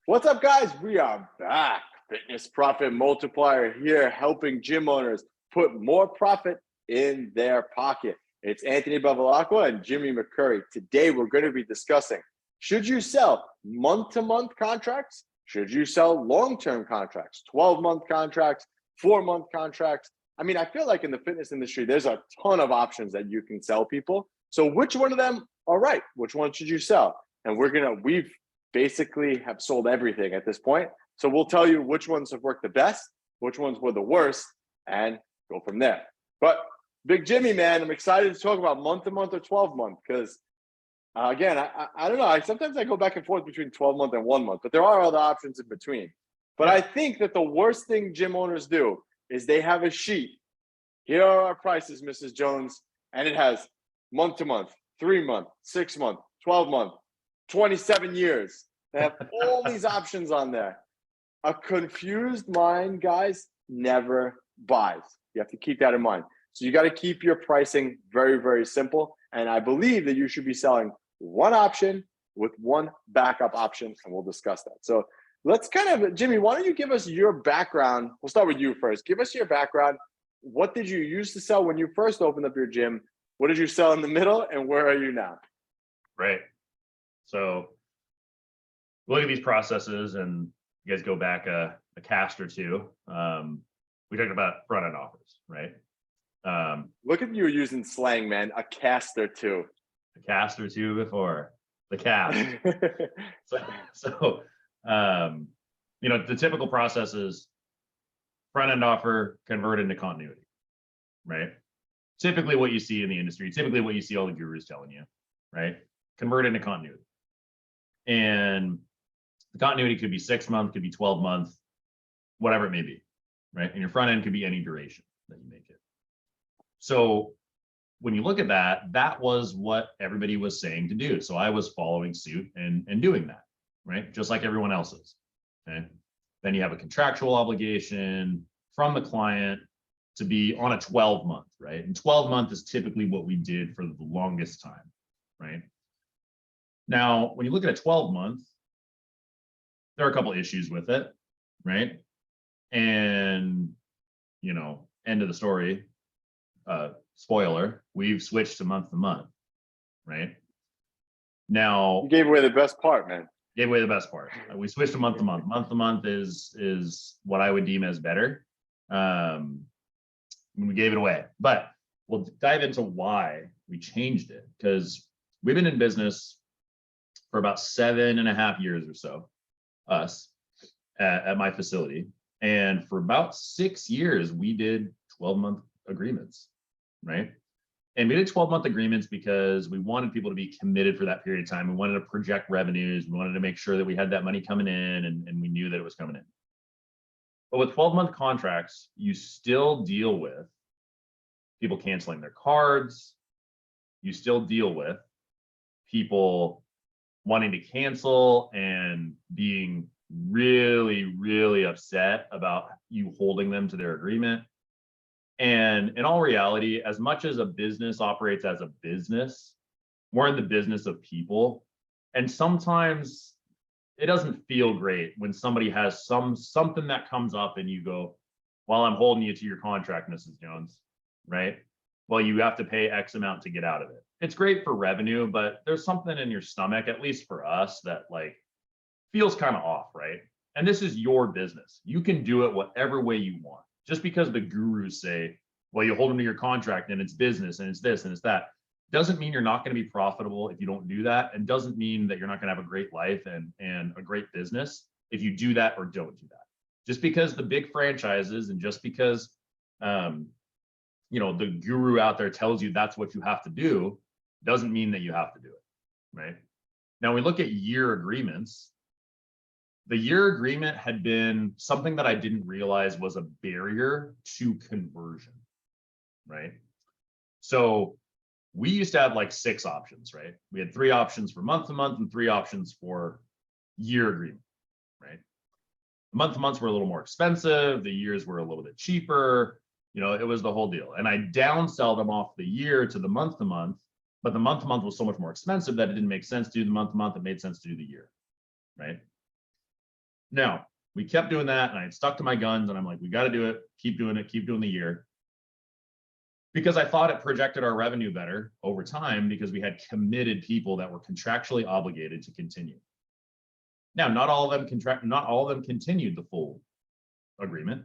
What's up, guys? We are back. Fitness Profit Multiplier here, helping gym owners put more profit in their pocket. It's Anthony Bevilacqua and Jimmy McCurry. Today, we're going to be discussing, should you sell month-to-month contracts? Should you sell long-term contracts, 12-month contracts, 4-month contracts? I mean, I feel like in the fitness industry, there's a ton of options that you can sell people. So which one of them are right? Which one should you sell? And we've basically have sold everything at this point. So we'll tell you which ones have worked the best, which ones were the worst, and go from there. But Big Jimmy, man, I'm excited to talk about month-to-month or 12-month because, again, I don't know. Sometimes I go back and forth between 12-month and 1 month, but there are other options in between. But I think that the worst thing gym owners do is they have a sheet. Here are our prices, Mrs. Jones, and it has month-to-month, 3-month, 6-month, 12-month, 27 years. They have all these options on there. A confused mind, guys, never buys. You have to keep that in mind. So you got to keep your pricing very, very simple. And I believe that you should be selling one option with one backup option, and we'll discuss that. So let's Jimmy, why don't you give us your background? We'll start with you first. Give us your background. What did you use to sell when you first opened up your gym? What did you sell in the middle, and where are you now? Right. So look at these processes, and you guys go back a cast or two. We talked about front end offers, right? Look at you using slang, man. A cast or two. A cast or two before the cast. so the typical process is front end offer, convert into continuity, right? Typically what you see in the industry, typically what you see all the gurus telling you, right? Convert into continuity. And the continuity could be 6 months, could be 12 months, whatever it may be, right? And your front end could be any duration that you make it. So when you look at that, that was what everybody was saying to do. So I was following suit and doing that, right? Just like everyone else is, okay? Then you have a contractual obligation from the client to be on a 12-month, right? And 12-month is typically what we did for the longest time, right? Now, when you look at a 12-month, there are a couple issues with it, right? And, end of the story, spoiler, we've switched to month to month, right? Now, you gave away the best part, man. Gave away the best part. We switched to month to month. Month to month is what I would deem as better. We gave it away, but we'll dive into why we changed it, because we've been in business for about 7.5 years or so, us at my facility. And for about 6 years, we did 12-month agreements, right? And we did 12-month agreements because we wanted people to be committed for that period of time. We wanted to project revenues. We wanted to make sure that we had that money coming in, and we knew that it was coming in. But with 12-month contracts, you still deal with people canceling their cards. You still deal with people wanting to cancel and being really, really upset about you holding them to their agreement. And in all reality, as much as a business operates as a business, we're in the business of people. And sometimes it doesn't feel great when somebody has something that comes up and you go, well, I'm holding you to your contract, Mrs. Jones, right? Well, you have to pay X amount to get out of it. It's great for revenue, but there's something in your stomach, at least for us, that feels kind of off, right? And this is your business. You can do it whatever way you want. Just because the gurus say, well, you hold them to your contract and it's business and it's this and it's that, doesn't mean you're not going to be profitable if you don't do that, and doesn't mean that you're not going to have a great life and a great business if you do that or don't do that. Just because the big franchises and just because the guru out there tells you that's what you have to do, doesn't mean that you have to do it, right? Now we look at year agreements. The year agreement had been something that I didn't realize was a barrier to conversion, right? So we used to have 6 options, right? We had 3 options for month to month and 3 options for year agreement, right? Month to months were a little more expensive. The years were a little bit cheaper. It was the whole deal. And I downsell them off the year to the month to month, but the month to month was so much more expensive that it didn't make sense to do the month to month. It made sense to do the year, right? Now, we kept doing that, and I had stuck to my guns, and I'm like, we got to do it, keep doing the year. Because I thought it projected our revenue better over time because we had committed people that were contractually obligated to continue. Now, not all of them continued the full agreement,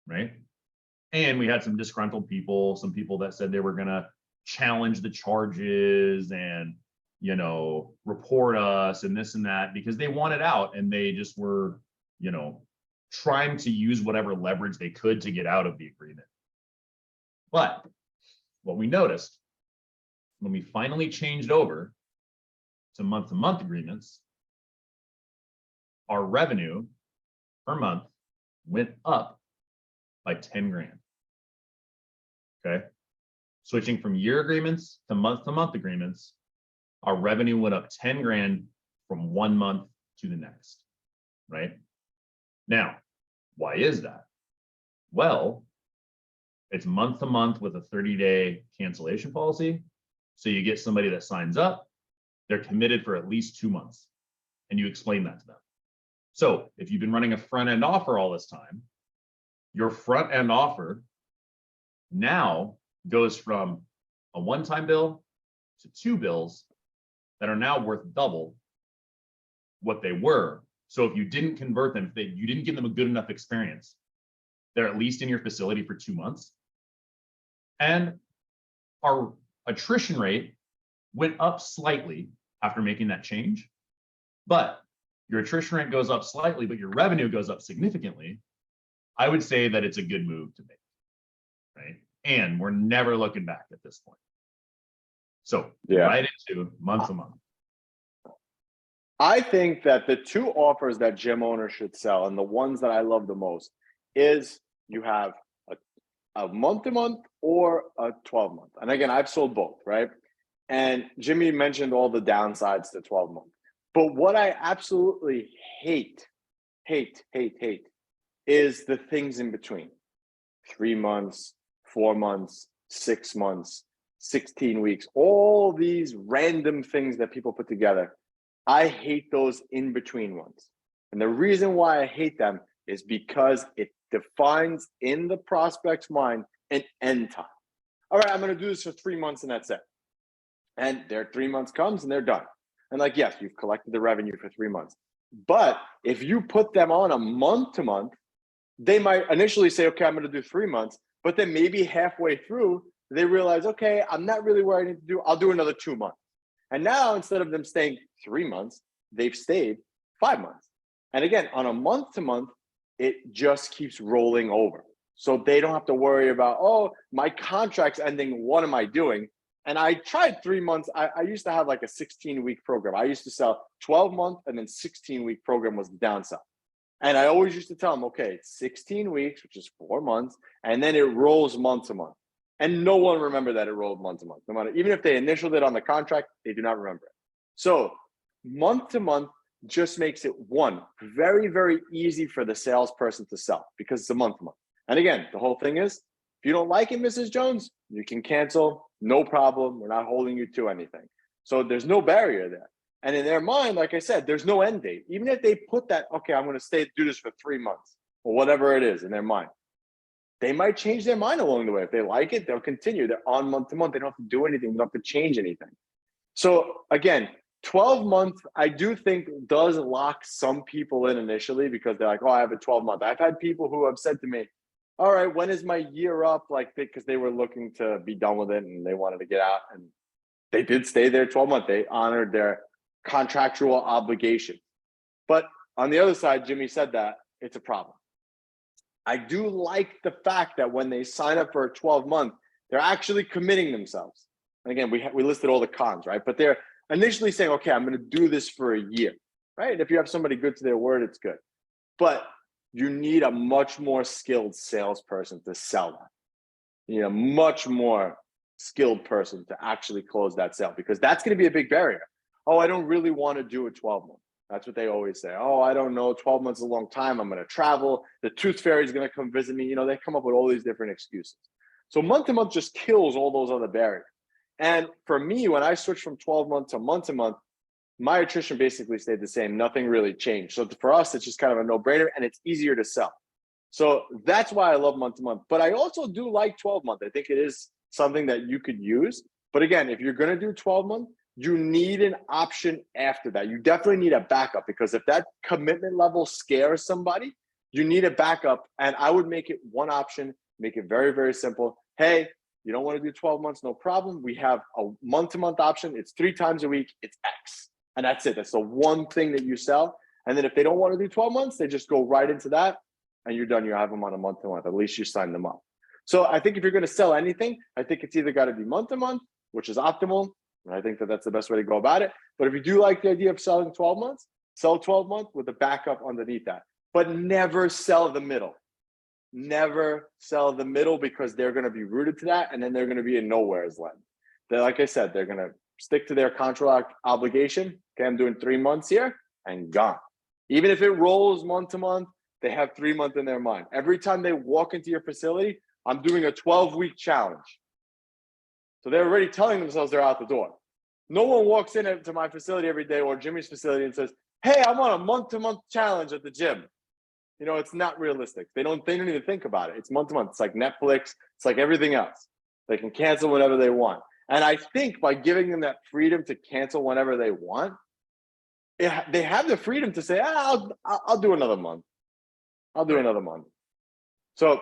right? And we had some disgruntled people, some people that said they were going to challenge the charges and, you know, report us and this and that because they wanted out, and they just were, you know, trying to use whatever leverage they could to get out of the agreement. But what we noticed when we finally changed over to month-to-month agreements, our revenue per month went up by 10 grand. Okay. Switching from year agreements to month agreements, our revenue went up 10 grand from 1 month to the next, right? Now, why is that? Well, it's month to month with a 30-day cancellation policy. So you get somebody that signs up, they're committed for at least 2 months, and you explain that to them. So if you've been running a front-end offer all this time, your front-end offer now goes from a one-time bill to 2 bills that are now worth double what they were. So if you didn't convert them, if you didn't give them a good enough experience, they're at least in your facility for 2 months. And our attrition rate went up slightly after making that change. But your attrition rate goes up slightly, but your revenue goes up significantly. I would say that it's a good move to make, right? And we're never looking back at this point. So right into month to month. I think that the 2 offers that gym owners should sell, and the ones that I love the most, is you have a month-to-month or a 12-month. And again, I've sold both, right? And Jimmy mentioned all the downsides to 12-month. But what I absolutely hate is the things in between. 3 months, 4 months, 6 months, 16 weeks, all these random things that people put together. I hate those in between ones. And the reason why I hate them is because it defines in the prospect's mind an end time. All right, I'm going to do this for 3 months and that's it. And their 3 months comes and they're done. And like, yes, you've collected the revenue for 3 months. But if you put them on a month to month, they might initially say, okay, I'm going to do 3 months. But then maybe halfway through, they realize, okay, I'm not really where I need to do. I'll do another 2 months. And now instead of them staying 3 months, they've stayed 5 months. And again, on a month to month, it just keeps rolling over. So they don't have to worry about, oh, my contract's ending. What am I doing? And I tried 3 months. I used to have like a 16-week program. I used to sell 12-month and then 16-week program was the downside. And I always used to tell them, okay, it's 16 weeks, which is 4 months, and then it rolls month to month. And no one remembered that it rolled month to month. No matter, even if they initialed it on the contract, they do not remember it. So month to month just makes it one, very, very easy for the salesperson to sell because it's a month to month. And again, the whole thing is, if you don't like it, Mrs. Jones, you can cancel, no problem. We're not holding you to anything. So there's no barrier there. And in their mind, like I said, there's no end date. Even if they put that, okay, I'm going to do this for 3 months or whatever it is in their mind, they might change their mind along the way. If they like it, they'll continue. They're on month to month. They don't have to do anything. They don't have to change anything. So again, 12 months, I do think does lock some people in initially because they're like, oh, I have a 12-month. I've had people who have said to me, all right, when is my year up? Like, because they were looking to be done with it and they wanted to get out. And they did stay there 12 months. They honored their contractual obligation. But on the other side, Jimmy said that it's a problem. I do like the fact that when they sign up for a 12-month, they're actually committing themselves. And again, we listed all the cons, right? But they're initially saying, okay, I'm going to do this for a year, right? If you have somebody good to their word, it's good. But you need a much more skilled salesperson to sell that. You need a much more skilled person to actually close that sale because that's going to be a big barrier. Oh, I don't really want to do a 12-month. That's what they always say. Oh, I don't know. 12 months is a long time. I'm going to travel. The tooth fairy is going to come visit me. You know, they come up with all these different excuses. So month to month just kills all those other barriers. And for me, when I switched from 12-month to month, my attrition basically stayed the same. Nothing really changed. So for us, it's just kind of a no-brainer, and it's easier to sell. So that's why I love month-to-month. But I also do like 12-month. I think it is something that you could use. But again, if you're going to do 12-month, you need an option after that. You definitely need a backup, because if that commitment level scares somebody, you need a backup. And I would make it one option, make it very, very simple. Hey, you don't want to do 12 months, no problem. We have a month-to-month option. It's 3 times a week. It's X. And that's it. That's the one thing that you sell. And then if they don't want to do 12 months, they just go right into that and you're done. You have them on a month-to-month. At least you sign them up. So I think if you're going to sell anything, I think it's either got to be month-to-month, which is optimal. And I think that that's the best way to go about it. But if you do like the idea of selling 12 months, sell 12 months with a backup underneath that. But never sell the middle. Never sell the middle, because they're going to be rooted to that, and then they're going to be in nowhere's land. They're, like I said, they're going to stick to their contract obligation. Okay, I'm doing 3 months here and gone. Even if it rolls month to month, they have 3 months in their mind. Every time they walk into your facility, I'm doing a 12-week challenge. So they're already telling themselves they're out the door. No one walks into my facility every day, or Jimmy's facility, and says, hey, I'm on a month-to-month challenge at the gym. You know, it's not realistic. They don't even think about it. It's month to month. It's like Netflix. It's like everything else. They can cancel whenever they want. And I think by giving them that freedom to cancel whenever they want, they have the freedom to say, I'll do another month. I'll do another month. So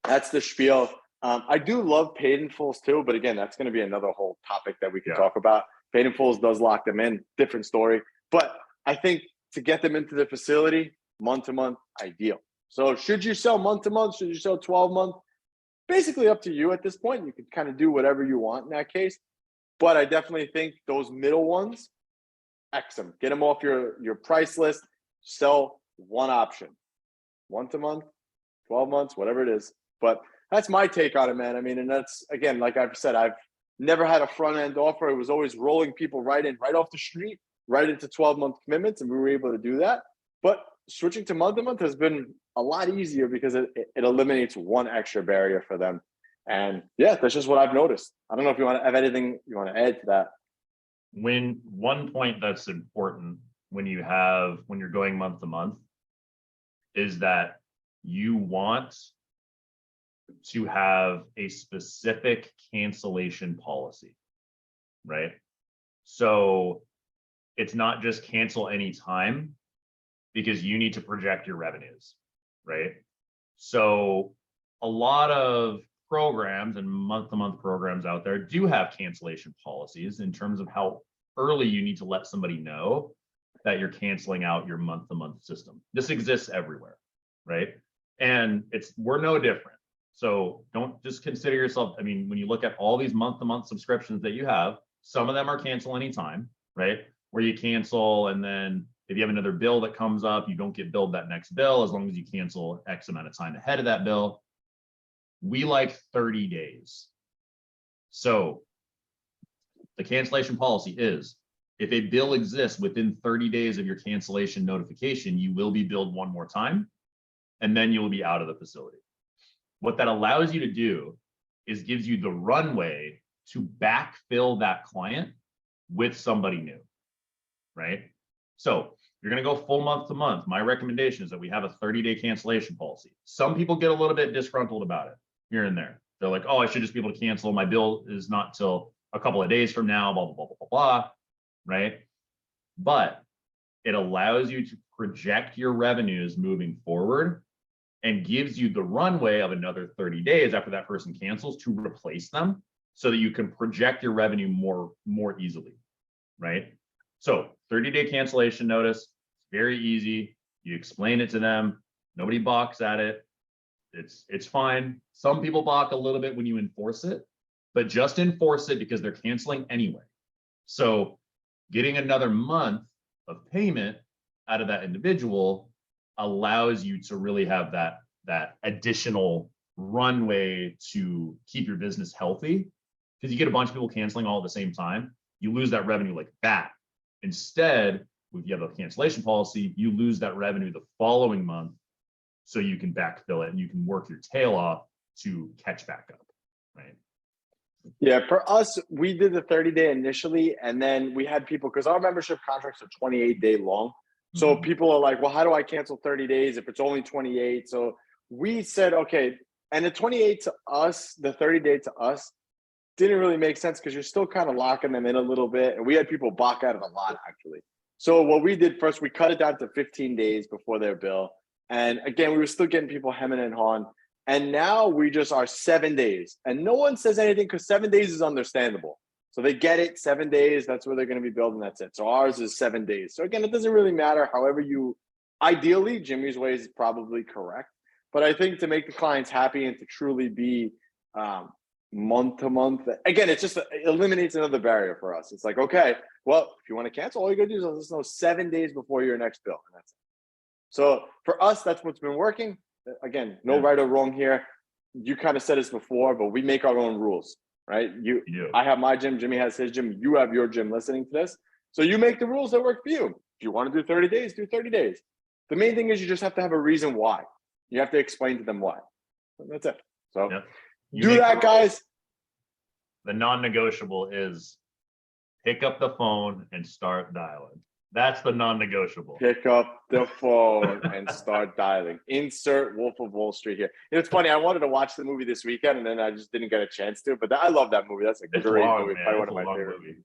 that's the spiel. I do love paid in fulls too, but again, that's going to be another whole topic that we can talk about. Paid in fulls does lock them in, different story. But I think to get them into the facility, month to month, ideal. So should you sell month to month? Should you sell 12 month? Basically up to you at this point. You can kind of do whatever you want in that case. But I definitely think those middle ones, X them. Get them off your price list. Sell one option. Month to month, 12 months, whatever it is. But that's my take on it, man. I mean, and that's, again, like I've said, I've never had a front end offer. It was always rolling people right off the street, right into 12-month commitments. And we were able to do that. But switching to month to month has been a lot easier, because it eliminates one extra barrier for them. And yeah, that's just what I've noticed. I don't know if you want to have anything you want to add to that. When one point that's important when you're going month to month is that you want to have a specific cancellation policy, right? So it's not just cancel anytime, because you need to project your revenues, right? So a lot of programs and month-to-month programs out there do have cancellation policies in terms of how early you need to let somebody know that you're canceling out your month-to-month system. This exists everywhere, right? And we're no different. So don't just consider yourself, I mean, when you look at all these month-to-month subscriptions that you have, some of them are cancel anytime, right? Where you cancel, and then if you have another bill that comes up, you don't get billed that next bill as long as you cancel X amount of time ahead of that bill. We like 30 days. So the cancellation policy is, if a bill exists within 30 days of your cancellation notification, you will be billed one more time, and then you'll be out of the facility. What that allows you to do is gives you the runway to backfill that client with somebody new, right? So you're going to go full month to month. My recommendation is that we have a 30-day cancellation policy. Some people get a little bit disgruntled about it here and there. They're like, oh, I should just be able to cancel. My bill is not till a couple of days from now, blah, blah, blah, blah, blah, blah, right? But it allows you to project your revenues moving forward and gives you the runway of another 30 days after that person cancels to replace them, so that you can project your revenue more easily, right? So 30-day cancellation notice, very easy. You explain it to them. Nobody balks at it. It's fine. Some people balk a little bit when you enforce it, but just enforce it because they're canceling anyway. So getting another month of payment out of that individual allows you to really have that additional runway to keep your business healthy. Because you get a bunch of people canceling all at the same time, you lose that revenue like that. Instead, if you have a cancellation policy, you lose that revenue the following month, so you can backfill it and you can work your tail off to catch back up, right? Yeah, for us, we did the 30-day initially, and then we had people, because our membership contracts are 28-day long. So Mhm. people are like, well, how do I cancel 30 days if it's only 28? So we said, okay, and the 28 to us, the 30-day to us, didn't really make sense because you're still kind of locking them in a little bit. And we had people back out of a lot, actually. So what we did first, we cut it down to 15 days before their bill. And again, we were still getting people hemming and hawing. And now we just are 7 days. And no one says anything because 7 days is understandable. So they get it, 7 days, that's where they're going to be billed, and that's it. So ours is 7 days. So again, it doesn't really matter. However you, ideally, Jimmy's way is probably correct. But I think to make the clients happy and to truly be month to month, again, it just eliminates another barrier for us. It's like, okay, well, if you want to cancel, all you got to do is let us know 7 days before your next bill, and that's it. So for us, that's what's been working. Again, no right or wrong here. You kind of said this before, but we make our own rules, right? I have my gym, Jimmy has his gym, you have your gym listening to this. So you make the rules that work for you. If you want to do 30 days, do 30 days. The main thing is you just have to have a reason why. You have to explain to them why. That's it. So do that, guys. The non-negotiable is pick up the phone and start dialing. That's the non-negotiable. Pick up the phone and start dialing. Insert Wolf of Wall Street here. It's funny. I wanted to watch the movie this weekend, and then I just didn't get a chance to. But I love that movie. That's a great movie. Probably one of my favorite movies.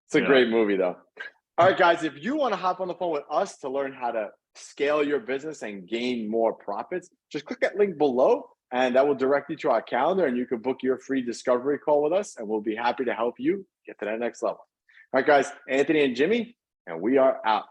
It's a great movie, though. All right, guys. If you want to hop on the phone with us to learn how to scale your business and gain more profits, just click that link below, and that will direct you to our calendar, and you can book your free discovery call with us, and we'll be happy to help you get to that next level. All right, guys. Anthony and Jimmy. And we are out.